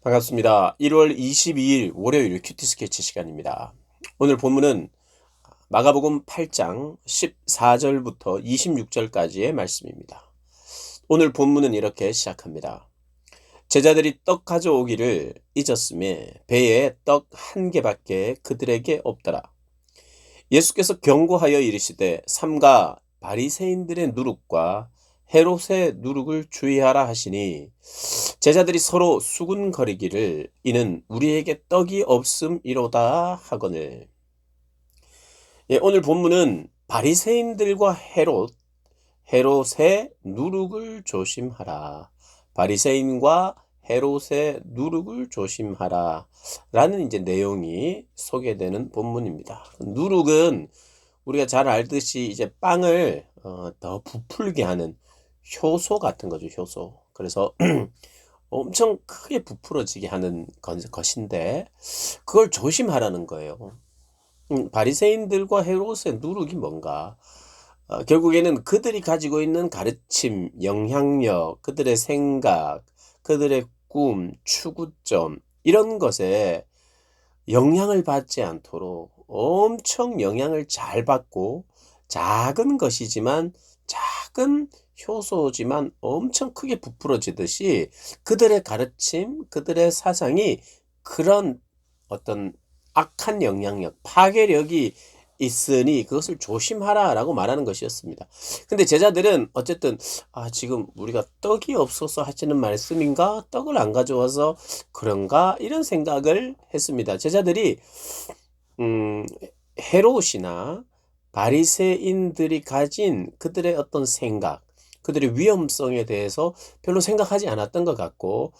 반갑습니다. 1월 22일 월요일 큐티 스케치 시간입니다. 오늘 본문은 마가복음 8장 14절부터 26절까지의 말씀입니다. 오늘 본문은 이렇게 시작합니다. 제자들이 떡 가져오기를 잊었음에 배에 떡 한 개밖에 그들에게 없더라. 예수께서 경고하여 이르시되 삼가 바리새인들의 누룩과 헤롯의 누룩을 주의하라 하시니 제자들이 서로 수군거리기를 이는 우리에게 떡이 없음이로다 하거늘. 오늘 본문은 바리새인들과 헤롯의 누룩을 조심하라. 바리새인과 헤롯의 누룩을 조심하라. 라는 이제 내용이 소개되는 본문입니다. 누룩은 우리가 잘 알듯이 이제 빵을 더 부풀게 하는 효소 같은 거죠, 효소. 그래서 엄청 크게 부풀어지게 하는 것인데 그걸 조심하라는 거예요. 바리새인들과 헤롯의 누룩이 뭔가? 결국에는 그들이 가지고 있는 가르침, 영향력, 그들의 생각, 그들의 꿈, 추구점 이런 것에 영향을 받지 않도록 엄청 영향을 잘 받고 작은 것이지만 작은 효소지만 엄청 크게 부풀어지듯이 그들의 가르침, 그들의 사상이 그런 어떤 악한 영향력, 파괴력이 있으니 그것을 조심하라라고 말하는 것이었습니다. 근데 제자들은 어쨌든 지금 우리가 떡이 없어서 하시는 말씀인가? 떡을 안 가져와서 그런가? 이런 생각을 했습니다. 제자들이 헤롯이나 바리새인들이 가진 그들의 어떤 생각, 그들의 위험성에 대해서 별로 생각하지 않았던 것 같고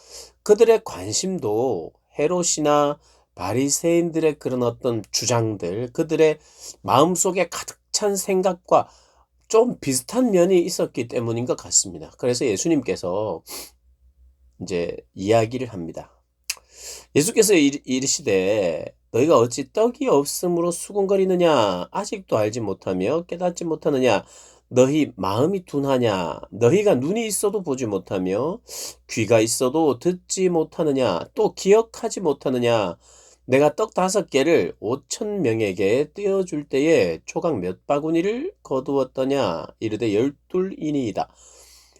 그들의 관심도 헤롯이나 바리새인들의 그런 어떤 주장들, 그들의 마음속에 가득 찬 생각과 좀 비슷한 면이 있었기 때문인 것 같습니다. 그래서 예수님께서 이제 이야기를 합니다. 예수께서 이르시되 너희가 어찌 떡이 없으므로 수군거리느냐 아직도 알지 못하며 깨닫지 못하느냐 너희 마음이 둔하냐 너희가 눈이 있어도 보지 못하며 귀가 있어도 듣지 못하느냐 또 기억하지 못하느냐 내가 떡 5개를 5,000명에게 떼어줄 때에 초각 몇 바구니를 거두었더냐 이르되 12이니이다.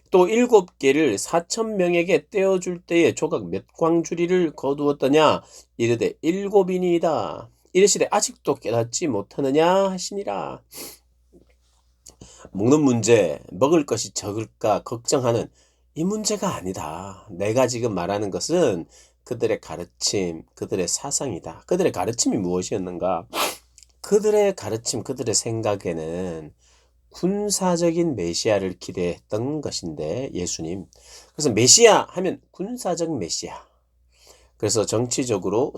또 7개를 4,000명에게 떼어줄 때에 조각 몇 광주리를 거두었더냐 이르되 7이니이다. 이르시되 아직도 깨닫지 못하느냐 하시니라. 먹는 문제, 먹을 것이 적을까 걱정하는 이 문제가 아니다. 내가 지금 말하는 것은 그들의 가르침, 그들의 사상이다. 그들의 가르침이 무엇이었는가? 그들의 가르침, 그들의 생각에는 군사적인 메시아를 기대했던 것인데 예수님. 그래서 메시아 하면 군사적 메시아. 그래서 정치적으로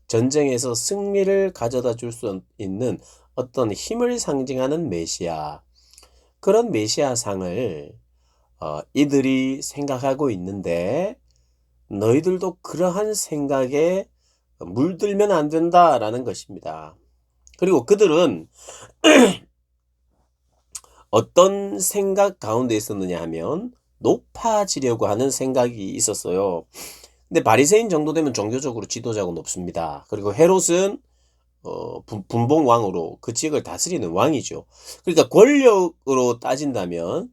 전쟁에서 승리를 가져다 줄 수 있는 어떤 힘을 상징하는 메시아. 그런 메시아상을 이들이 생각하고 있는데 너희들도 그러한 생각에 물들면 안 된다라는 것입니다. 그리고 그들은 어떤 생각 가운데 있었느냐 하면 높아지려고 하는 생각이 있었어요. 근데 바리새인 정도 되면 종교적으로 지도자가 높습니다. 그리고 헤롯은 분봉 왕으로 그 지역을 다스리는 왕이죠. 그러니까 권력으로 따진다면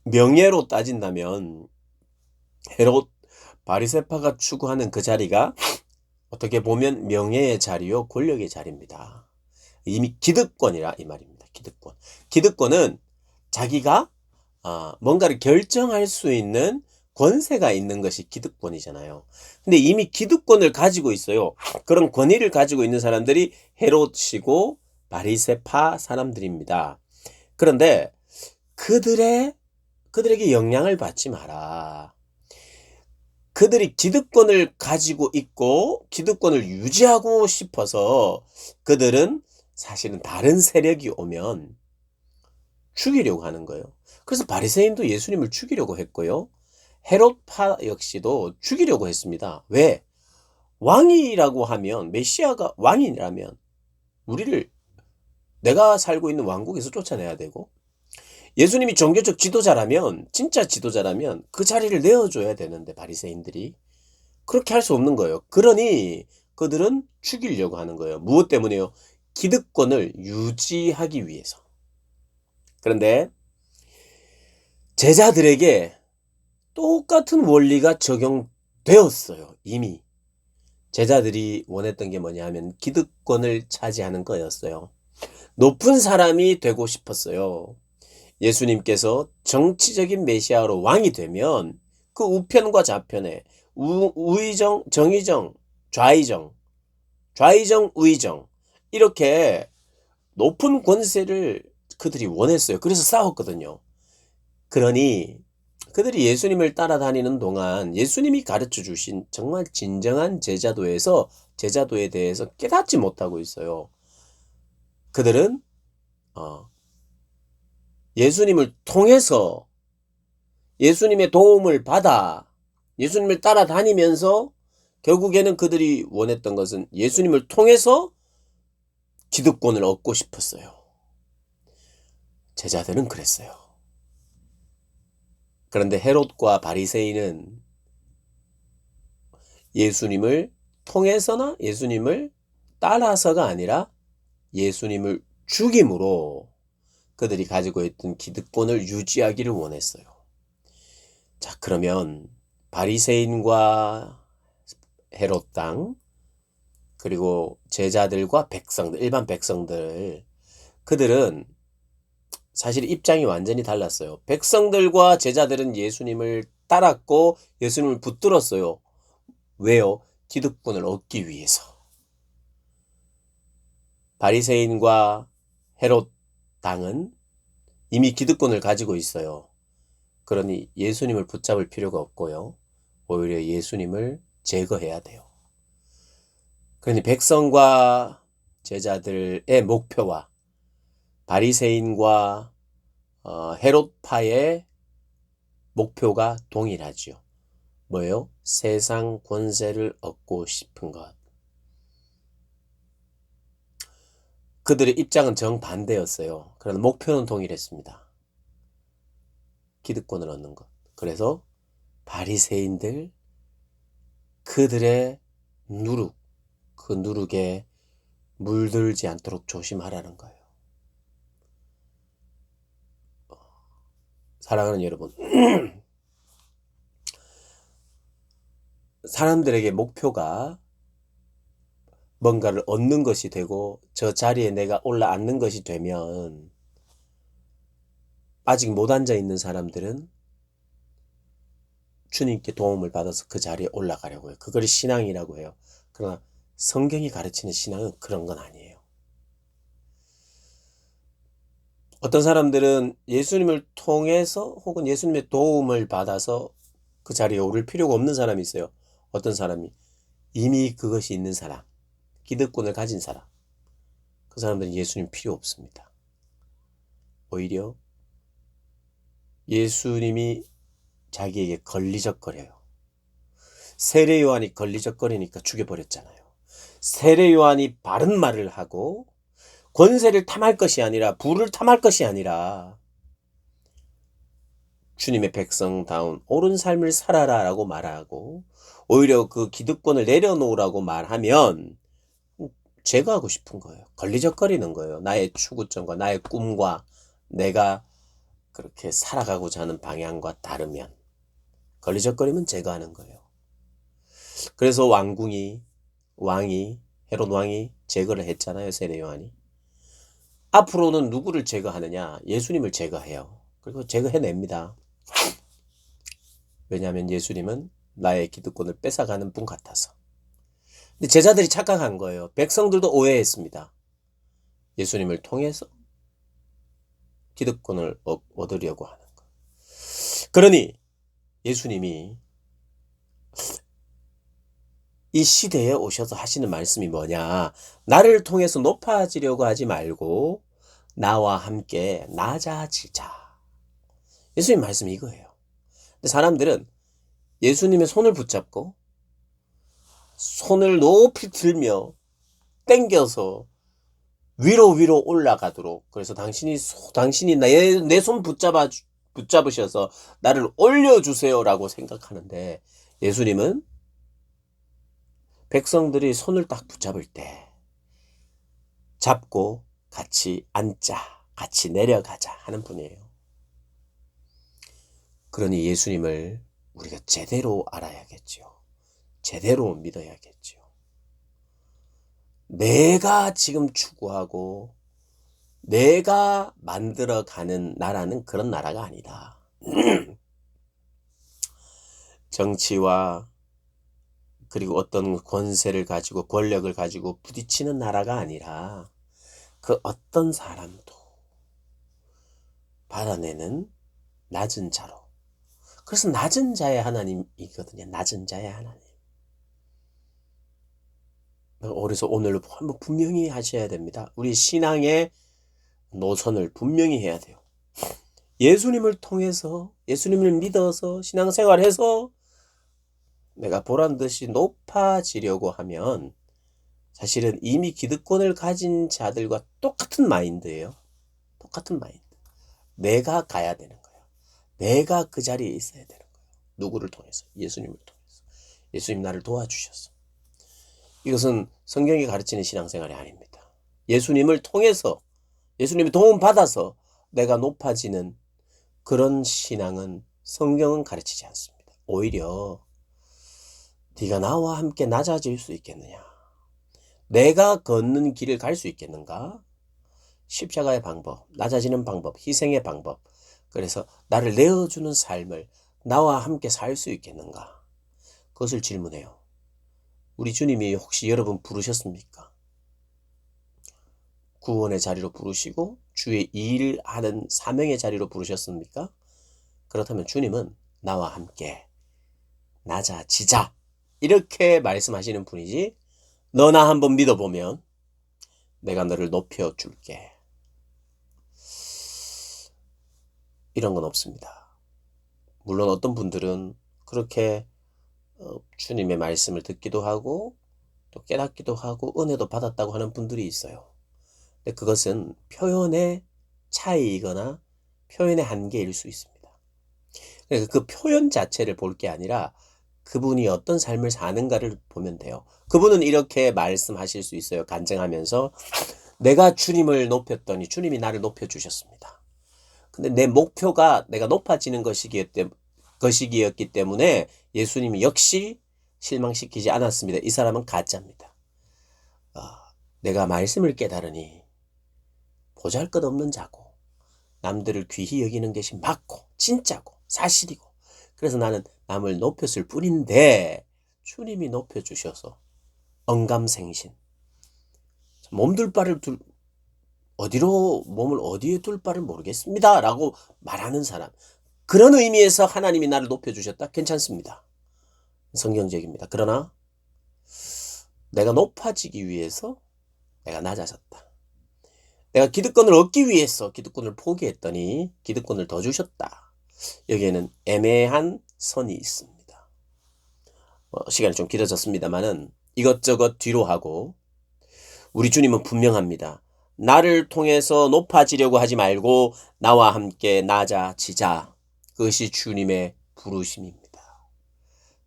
명예로 따진다면 헤롯 바리새파가 추구하는 그 자리가 어떻게 보면 명예의 자리요 권력의 자리입니다. 이미 기득권이라 이 말입니다. 기득권. 기득권은 자기가 뭔가를 결정할 수 있는 권세가 있는 것이 기득권이잖아요. 근데 이미 기득권을 가지고 있어요. 그런 권위를 가지고 있는 사람들이 헤롯이고 바리새파 사람들입니다. 그런데 그들에게 영향을 받지 마라. 그들이 기득권을 가지고 있고 기득권을 유지하고 싶어서 그들은 사실은 다른 세력이 오면 죽이려고 하는 거예요. 그래서 바리새인도 예수님을 죽이려고 했고요. 헤롯파 역시도 죽이려고 했습니다. 왜? 왕이라고 하면 메시아가 왕이라면 우리를 내가 살고 있는 왕국에서 쫓아내야 되고 예수님이 종교적 지도자라면, 진짜 지도자라면 그 자리를 내어줘야 되는데 바리새인들이 그렇게 할 수 없는 거예요. 그러니 그들은 죽이려고 하는 거예요. 무엇 때문에요? 기득권을 유지하기 위해서. 그런데 제자들에게 똑같은 원리가 적용되었어요. 이미. 제자들이 원했던 게 뭐냐 하면 기득권을 차지하는 거였어요. 높은 사람이 되고 싶었어요. 예수님께서 정치적인 메시아로 왕이 되면 그 우편과 좌편에 우의정, 정의정, 좌의정, 좌의정, 우의정 이렇게 높은 권세를 그들이 원했어요. 그래서 싸웠거든요. 그러니 그들이 예수님을 따라다니는 동안 예수님이 가르쳐 주신 정말 진정한 제자도에 대해서 깨닫지 못하고 있어요. 그들은 예수님을 통해서 예수님의 도움을 받아 예수님을 따라다니면서 결국에는 그들이 원했던 것은 예수님을 통해서 기득권을 얻고 싶었어요. 제자들은 그랬어요. 그런데 헤롯과 바리새인은 예수님을 통해서나 예수님을 따라서가 아니라 예수님을 죽임으로 그들이 가지고 있던 기득권을 유지하기를 원했어요. 자, 그러면 바리새인과 헤롯 당 그리고 제자들과 백성들, 일반 백성들 그들은 사실 입장이 완전히 달랐어요. 백성들과 제자들은 예수님을 따랐고 예수님을 붙들었어요. 왜요? 기득권을 얻기 위해서. 바리새인과 헤롯 당은 이미 기득권을 가지고 있어요. 그러니 예수님을 붙잡을 필요가 없고요. 오히려 예수님을 제거해야 돼요. 그러니 백성과 제자들의 목표와 바리새인과 헤롯파의 목표가 동일하죠. 뭐예요? 세상 권세를 얻고 싶은 것. 그들의 입장은 정반대였어요. 그러나 목표는 동일했습니다. 기득권을 얻는 것. 그래서 바리새인들 그들의 누룩, 그 누룩에 물들지 않도록 조심하라는 거예요. 사랑하는 여러분, 사람들에게 목표가 뭔가를 얻는 것이 되고 저 자리에 내가 올라앉는 것이 되면 아직 못 앉아 있는 사람들은 주님께 도움을 받아서 그 자리에 올라가려고 해요. 그걸 신앙이라고 해요. 그러나 성경이 가르치는 신앙은 그런 건 아니에요. 어떤 사람들은 예수님을 통해서 혹은 예수님의 도움을 받아서 그 자리에 오를 필요가 없는 사람이 있어요. 어떤 사람이 이미 그것이 있는 사람, 기득권을 가진 사람, 그 사람들은 예수님 필요 없습니다. 오히려 예수님이 자기에게 걸리적거려요. 세례 요한이 걸리적거리니까 죽여버렸잖아요. 세례 요한이 바른 말을 하고 권세를 탐할 것이 아니라 부를 탐할 것이 아니라 주님의 백성다운 옳은 삶을 살아라 라고 말하고 오히려 그 기득권을 내려놓으라고 말하면 제거하고 싶은 거예요. 걸리적거리는 거예요. 나의 추구점과 나의 꿈과 내가 그렇게 살아가고자 하는 방향과 다르면 걸리적거리면 제거하는 거예요. 그래서 왕이 헤롯 왕이 제거를 했잖아요. 세례 요한이. 앞으로는 누구를 제거하느냐? 예수님을 제거해요. 그리고 제거해냅니다. 왜냐하면 예수님은 나의 기득권을 뺏어가는 분 같아서. 근데 제자들이 착각한 거예요. 백성들도 오해했습니다. 예수님을 통해서 기득권을 얻으려고 하는 거. 그러니 예수님이 이 시대에 오셔서 하시는 말씀이 뭐냐? 나를 통해서 높아지려고 하지 말고 나와 함께 낮아지자. 예수님 말씀이 이거예요. 근데 사람들은 예수님의 손을 붙잡고 손을 높이 들며 땡겨서 위로 올라가도록, 그래서 당신이 내 손 붙잡으셔서 나를 올려주세요라고 생각하는데, 예수님은 백성들이 손을 딱 붙잡을 때 잡고 같이 앉자, 같이 내려가자 하는 분이에요. 그러니 예수님을 우리가 제대로 알아야겠죠. 제대로 믿어야겠죠. 내가 지금 추구하고 내가 만들어가는 나라는 그런 나라가 아니다. 정치와 그리고 어떤 권세를 가지고 권력을 가지고 부딪히는 나라가 아니라 그 어떤 사람도 받아내는 낮은 자로. 그래서 낮은 자의 하나님이거든요. 낮은 자의 하나님. 그래서 오늘 한번 분명히 하셔야 됩니다. 우리 신앙의 노선을 분명히 해야 돼요. 예수님을 통해서, 예수님을 믿어서 신앙생활해서 내가 보란듯이 높아지려고 하면 사실은 이미 기득권을 가진 자들과 똑같은 마인드예요. 똑같은 마인드. 내가 가야 되는 거예요. 내가 그 자리에 있어야 되는 거예요. 누구를 통해서? 예수님을 통해서. 예수님 나를 도와주셨어. 이것은 성경이 가르치는 신앙생활이 아닙니다. 예수님을 통해서, 예수님의 도움 받아서 내가 높아지는 그런 신앙은 성경은 가르치지 않습니다. 오히려 네가 나와 함께 낮아질 수 있겠느냐? 내가 걷는 길을 갈 수 있겠는가? 십자가의 방법, 낮아지는 방법, 희생의 방법. 그래서 나를 내어주는 삶을 나와 함께 살 수 있겠는가? 그것을 질문해요. 우리 주님이 혹시 여러분 부르셨습니까? 구원의 자리로 부르시고 주의 일하는 사명의 자리로 부르셨습니까? 그렇다면 주님은 나와 함께 낮아지자 이렇게 말씀하시는 분이지, 너나 한번 믿어보면 내가 너를 높여줄게, 이런 건 없습니다. 물론 어떤 분들은 그렇게 주님의 말씀을 듣기도 하고 또 깨닫기도 하고 은혜도 받았다고 하는 분들이 있어요. 근데 그것은 표현의 차이이거나 표현의 한계일 수 있습니다. 그래서 그 표현 자체를 볼 게 아니라 그분이 어떤 삶을 사는가를 보면 돼요. 그분은 이렇게 말씀하실 수 있어요. 간증하면서 내가 주님을 높였더니 주님이 나를 높여주셨습니다. 근데 내 목표가 내가 높아지는 것이기였기 때문에 예수님이 역시 실망시키지 않았습니다. 이 사람은 가짜입니다. 내가 말씀을 깨달으니 보잘것없는 자고 남들을 귀히 여기는 것이 맞고 진짜고 사실이고, 그래서 나는 남을 높였을 뿐인데 주님이 높여주셔서 언감생신, 몸둘 바를 몸을 어디에 둘 바를 모르겠습니다 라고 말하는 사람, 그런 의미에서 하나님이 나를 높여주셨다, 괜찮습니다. 성경적입니다. 그러나 내가 높아지기 위해서 내가 낮아졌다. 내가 기득권을 얻기 위해서 기득권을 포기했더니 기득권을 더 주셨다. 여기에는 애매한 선이 있습니다. 시간이 좀 길어졌습니다만은 이것저것 뒤로 하고, 우리 주님은 분명합니다. 나를 통해서 높아지려고 하지 말고 나와 함께 낮아지자. 그것이 주님의 부르심입니다.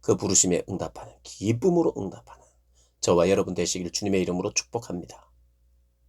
그 부르심에 응답하는, 기쁨으로 응답하는 저와 여러분 되시길 주님의 이름으로 축복합니다.